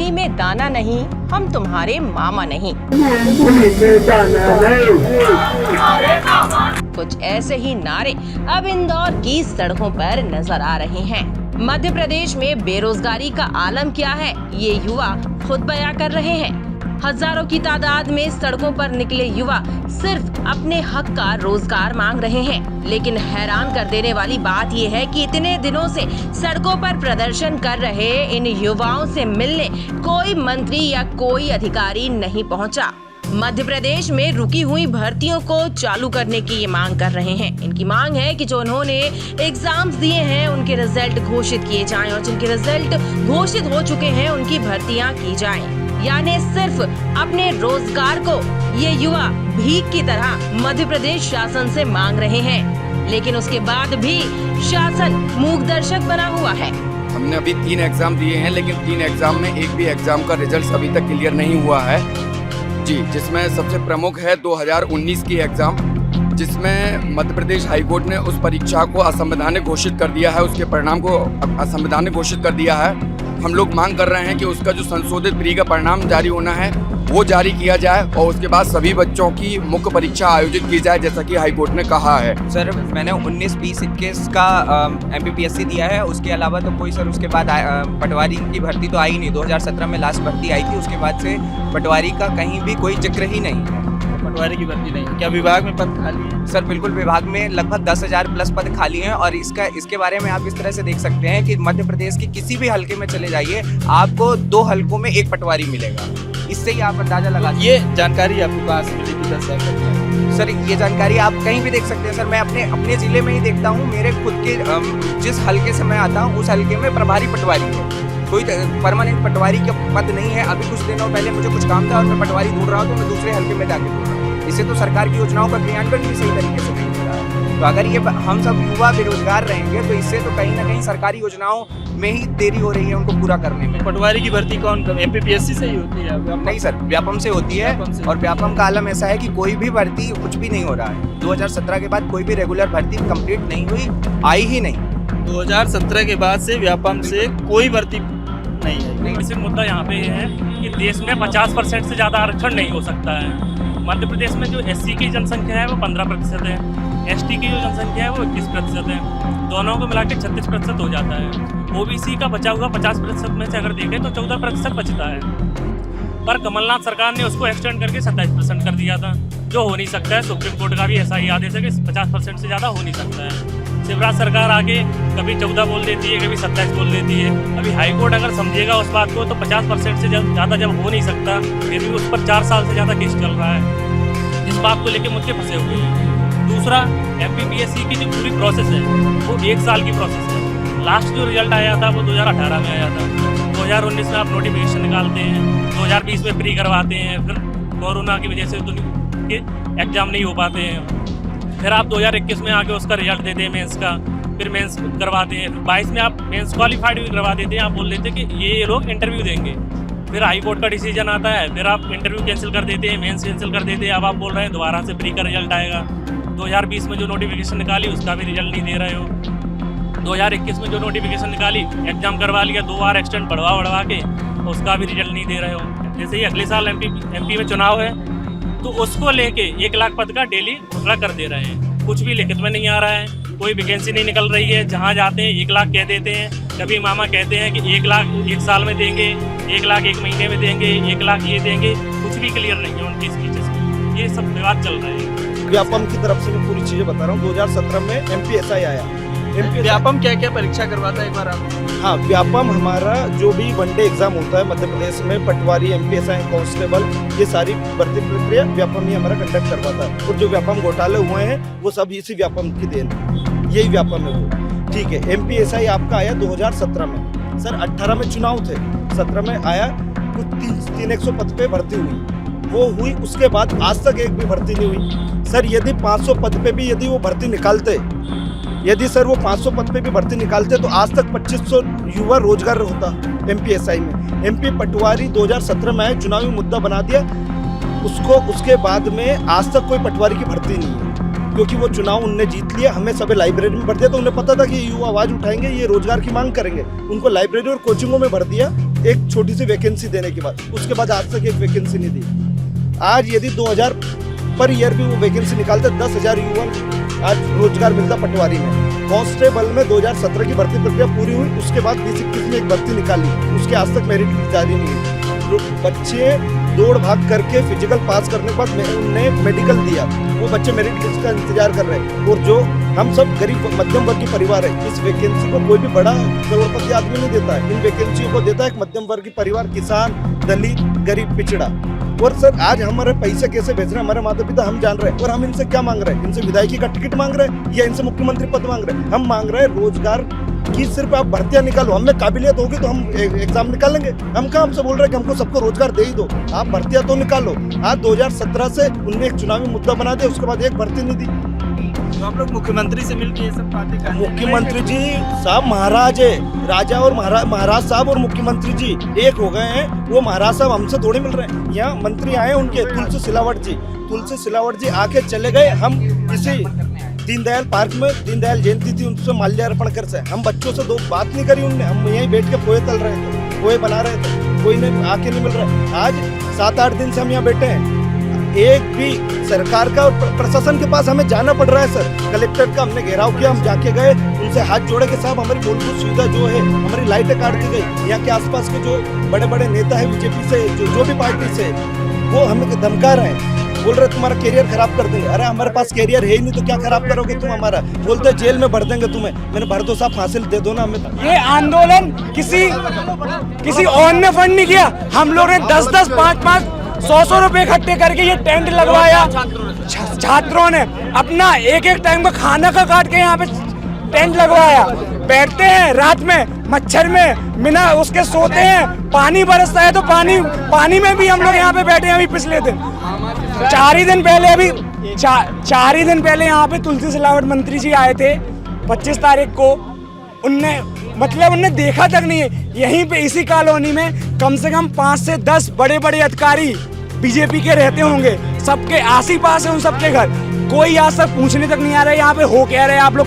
मूंगफली में दाना नहीं, हम तुम्हारे मामा नहीं। कुछ ऐसे ही नारे अब इंदौर की सड़कों पर नजर आ रहे हैं। मध्य प्रदेश में बेरोजगारी का आलम क्या है, ये युवा खुद बयां कर रहे हैं। हजारों की तादाद में सड़कों पर निकले युवा सिर्फ अपने हक का रोजगार मांग रहे हैं। लेकिन हैरान कर देने वाली बात ये है कि इतने दिनों से सड़कों पर प्रदर्शन कर रहे इन युवाओं से मिलने कोई मंत्री या कोई अधिकारी नहीं पहुंचा। मध्य प्रदेश में रुकी हुई भर्तियों को चालू करने की ये मांग कर रहे हैं। इनकी मांग है कि जो उन्होंने एग्जाम्स दिए हैं उनके रिजल्ट घोषित किए जाएं और जिनके रिजल्ट घोषित हो चुके हैं उनकी भर्तियां की जाएं। यानी सिर्फ अपने रोजगार को ये युवा भीख की तरह मध्य प्रदेश शासन से मांग रहे हैं। लेकिन उसके बाद भी शासन मूकदर्शक बना हुआ है। हमने अभी 3 एग्जाम दिए हैं, लेकिन 3 एग्जाम में एक भी एग्जाम का रिजल्ट अभी तक क्लियर नहीं हुआ है जी। जिसमें सबसे प्रमुख है 2019 की एग्जाम, जिसमें मध्य प्रदेश हाईकोर्ट ने उस परीक्षा को असंवैधानिक घोषित कर दिया है, उसके परिणाम को असंवैधानिक घोषित कर दिया है। हम लोग मांग कर रहे हैं कि उसका जो संशोधित प्री का परिणाम जारी होना है वो जारी किया जाए और उसके बाद सभी बच्चों की मुख्य परीक्षा आयोजित की जाए, जैसा कि हाईकोर्ट ने कहा है। सर मैंने 19, 20, 21 का MPPSC दिया है, उसके अलावा तो कोई सर उसके बाद पटवारी की भर्ती तो आई नहीं। 2017 में लास्ट भर्ती आई थी, उसके बाद से पटवारी का कहीं भी कोई जिक्र ही नहीं है। पटवारी की भर्ती नहीं, क्या विभाग में पद खाली है? सर बिल्कुल, विभाग में लगभग 10,000 प्लस पद खाली हैं और इसके बारे में आप इस तरह से देख सकते हैं कि मध्य प्रदेश की किसी भी हलके में चले जाइए, आपको 2 हलकों में 1 पटवारी मिलेगा। इससे ही आप अंदाजा लगा ये जानकारी आपको कहाँ से मिली थी 10,000? सर ये जानकारी आप कहीं भी देख सकते हैं। सर मैं अपने जिले में ही देखता हूँ, मेरे खुद के जिस हलके से मैं आता हूँ उस हलके में प्रभारी पटवारी है, कोई परमानेंट पटवारी का पद नहीं है। अभी कुछ दिनों पहले मुझे कुछ काम था और मैं पटवारी ढूंढ रहा हूँ, तो मैं दूसरे हलके में जाके ढूंढ रहा हूँ। इससे तो सरकार की योजनाओं का क्रियान्वयन भी सही तरीके से नहीं हो रहा है। तो अगर ये हम सब युवा बेरोजगार रहेंगे तो इससे तो कहीं ना कहीं सरकारी योजनाओं में ही देरी हो रही है उनको पूरा करने में। पटवारी की भर्ती कौन MPPSC से ही होती है? नहीं सर, व्यापम से होती है। और व्यापम का आलम ऐसा है कि कोई भी भर्ती कुछ भी नहीं हो रहा है। 2017 के बाद कोई भी रेगुलर भर्ती कंप्लीट नहीं हुई, आई ही नहीं। 2017 के बाद से व्यापम से कोई भर्ती नहीं है। बेसिक मुद्दा यहाँ पे ये है कि देश में 50% से ज़्यादा आरक्षण नहीं हो सकता है। मध्य प्रदेश में जो SC की जनसंख्या है वो 15% है, ST की जो जनसंख्या है वो 21% है, दोनों को मिला के 36% हो जाता है। OBC का बचा हुआ 50% में से अगर देखें तो 14% बचता है। पर कमलनाथ सरकार ने उसको एक्सटेंड करके 27% कर दिया था, जो हो नहीं सकता है। सुप्रीम कोर्ट का भी ऐसा ही आदेश है कि 50% से ज़्यादा हो नहीं सकता है। शिवराज सरकार आगे कभी 14 बोल देती है, कभी 27 बोल देती है। अभी हाईकोर्ट अगर समझेगा उस बात को तो 50% से ज़्यादा जब हो नहीं सकता, फिर भी उस पर 4 साल से ज़्यादा केस चल रहा है। इस बात को लेकर मुद्दे फंसे हुए हैं। दूसरा, MPPSC की जो पूरी प्रोसेस है वो 1 साल की प्रोसेस है। लास्ट जो रिजल्ट आया था वो 2018 में आया था। 2019 में आप नोटिफिकेशन निकालते हैं, 2020 में प्री करवाते हैं, फिर कोरोना की वजह से तो एग्जाम नहीं हो पाते हैं। फिर आप 2021 में आके उसका रिजल्ट देते हैं मेंस का, फिर मेंस करवाते हैं। फिर 22 में आप मेंस क्वालिफाइड भी करवा देते हैं। आप बोल देते हैं कि ये लोग इंटरव्यू देंगे, फिर हाई कोर्ट का डिसीजन आता है, फिर आप इंटरव्यू कैंसिल कर देते हैं, मेंस कैंसिल कर देते हैं। अब आप बोल रहे हैं दोबारा से प्री का रिजल्ट आएगा। 2020 में जो नोटिफिकेशन निकाली उसका भी रिजल्ट नहीं दे रहे हो। 2021 में जो नोटिफिकेशन निकाली, एग्जाम करवा लिया 2 बार एक्सटेंड बढ़वा के, उसका भी रिजल्ट नहीं दे रहे हो। जैसे ही अगले साल MP में चुनाव है तो उसको लेके 1 लाख पद का डेली घोषणा कर दे रहे हैं। कुछ भी लिखित में नहीं आ रहा है, कोई वैकेंसी नहीं निकल रही है। जहाँ जाते हैं 1 लाख कह देते हैं। कभी मामा कहते हैं कि 1 लाख 1 साल में देंगे, 1 लाख 1 महीने में देंगे, 1 लाख ये देंगे। कुछ भी क्लियर नहीं है उनकी स्पीचेस में। ये सब विवाद चल रहे हैं। व्यापम की तरफ से मैं पूरी चीजें बता रहा हूँ। 2017 में MPSI आया। व्यापम क्या क्या परीक्षा करवाता है एक बार आप? हाँ, व्यापम हमारा जो भी वनडे एग्जाम होता है मध्य प्रदेश में, पटवारी, MPSI, कांस्टेबल, ये सारी भर्ती प्रक्रिया व्यापम ही हमारा कंडक्ट करवाता है। और जो व्यापम घोटाले हुए हैं वो सब इसी व्यापम की देन, यही व्यापम है वो। ठीक है, MPSI आपका आया 2017 में। सर 18 में चुनाव थे, 17 में आया, कुछ 300 पद पे भर्ती हुई, वो हुई। उसके बाद आज तक एक भी भर्ती नहीं हुई। सर यदि 500 पद पे भी यदि वो भर्ती निकालते, यदि सर वो 500 पद पे भी भर्ती निकालते तो आज तक 2500 युवा रोजगार होता MPSI में। MP पटवारी 2017 में आए, चुनावी मुद्दा बना दिया उसको। उसके बाद में आज तक कोई पटवारी की भर्ती नहीं है, क्योंकि वो चुनाव उनने जीत लिया। हमें सभी लाइब्रेरी में भर दिया, तो उन्हें पता था कि युवा आवाज उठाएंगे, ये रोजगार की मांग करेंगे। उनको लाइब्रेरी और कोचिंगों में भर दिया। एक छोटी सी वैकेंसी देने के बाद, उसके बाद आज तक एक वैकेंसी नहीं दी। आज यदि 2000 पर ईयर भी वो वैकेंसी निकालते, 10,000 युवा आज रोजगार मिलता पटवारी में। कांस्टेबल में 2017 की भर्ती प्रक्रिया पूरी हुई, उसके बाद 2021 में एक भर्ती निकाली, उसके आज तक मेरिट लिस्ट जारी नहीं हुई। बच्चे दौड़ भाग करके फिजिकल पास करने के बाद उन्हें मेडिकल दिया, वो बच्चे मेरिट लिस्ट का इंतजार कर रहे हैं। और जो हम सब गरीब मध्यम वर्ग की परिवार है, इस वैकेंसी को कोई भी बड़ा करोड़पति आदमी नहीं देता है, इन वैकेंसियों को देता है एक मध्यम वर्ग की परिवार, किसान, दलित, गरीब, पिछड़ा। और सर आज हमारे पैसे कैसे भेज रहे हैं हमारे माता पिता हम जान रहे हैं, और हम इनसे क्या मांग रहे हैं? इनसे विधायकी का टिकट मांग रहे हैं या इनसे मुख्यमंत्री पद मांग रहे हैं? हम मांग रहे हैं रोजगार की, सिर्फ आप भर्तियां निकालो, हमें काबिलियत होगी तो हम एग्जाम निकाल लेंगे। हम कहाँ हमसे बोल रहे हैं कि हमको सबको रोजगार दे ही दो, आप भर्तियां तो निकालो। आज 2017 से उनने एक चुनावी मुद्दा बना दिया, उसके बाद एक भर्ती नहीं दी। तो आप लोग मुख्यमंत्री से मिलकर ये सब बातें कर रहे हैं। मुख्यमंत्री जी साहब महाराज है, राजा और महाराज साहब और मुख्यमंत्री जी एक हो गए हैं। वो महाराज साहब हमसे थोड़ी मिल रहे हैं। यहाँ मंत्री आए उनके, तुलसी सिलावट जी आके चले गए। हम किसी दीनदयाल पार्क में दीनदयाल जयंती थी, उनसे माल्यार्पण कर से हम बच्चों से दो बात नहीं करी उनने। हम यहीं बैठ के पोहे तल रहे थे, पोहे बना रहे थे, कोई ने आके नहीं मिल रहा है। आज 7-8 दिन से हम यहाँ बैठे हैं, एक भी सरकार का और प्रशासन के पास हमें जाना पड़ रहा है। सर कलेक्टर का हमने घेराव किया, हम जाके गए, उनसे हाथ जोड़े के साहब हमारी मूलभूत सुविधा जो है, हमारी लाइटें काट दी गई। यहाँ के आसपास के जो बड़े बड़े नेता है बीजेपी से, जो भी पार्टी से, वो हमें धमका रहे हैं, बोल रहे तुम्हारा कैरियर खराब कर देंगे। अरे हमारे पास कैरियर है ही नहीं तो क्या खराब करोगे तुम हमारा? बोलते जेल में भर देंगे तुम्हें। मैंने भर दो साहब, फांसी दे दो ना हमें। ये आंदोलन किसी और ने फंड नहीं किया, हम लोग ने 10-10, 5-5, 100-100 रुपए इकट्ठे करके ये टेंट लगवाया। छात्रों ने अपना एक टाइम का खाना का काट के यहाँ पे टेंट लगवाया, बैठते हैं रात में मच्छर में बिना उसके सोते हैं। पानी बरसता है तो पानी में भी हम लोग यहाँ पे बैठे हैं। अभी पिछले दिन 4 ही दिन पहले यहाँ पे तुलसी सिलावट मंत्री जी आए थे 25 तारीख को। उनने देखा तक नहीं है। यहीं पे इसी कॉलोनी में कम से कम 5 से 10 बड़े बड़े अधिकारी बीजेपी के रहते होंगे, सबके आस ही पास है उन सबके घर। कोई आज तक पूछने तक नहीं आ रहा है यहाँ पे हो क्या रहा है आप लोग।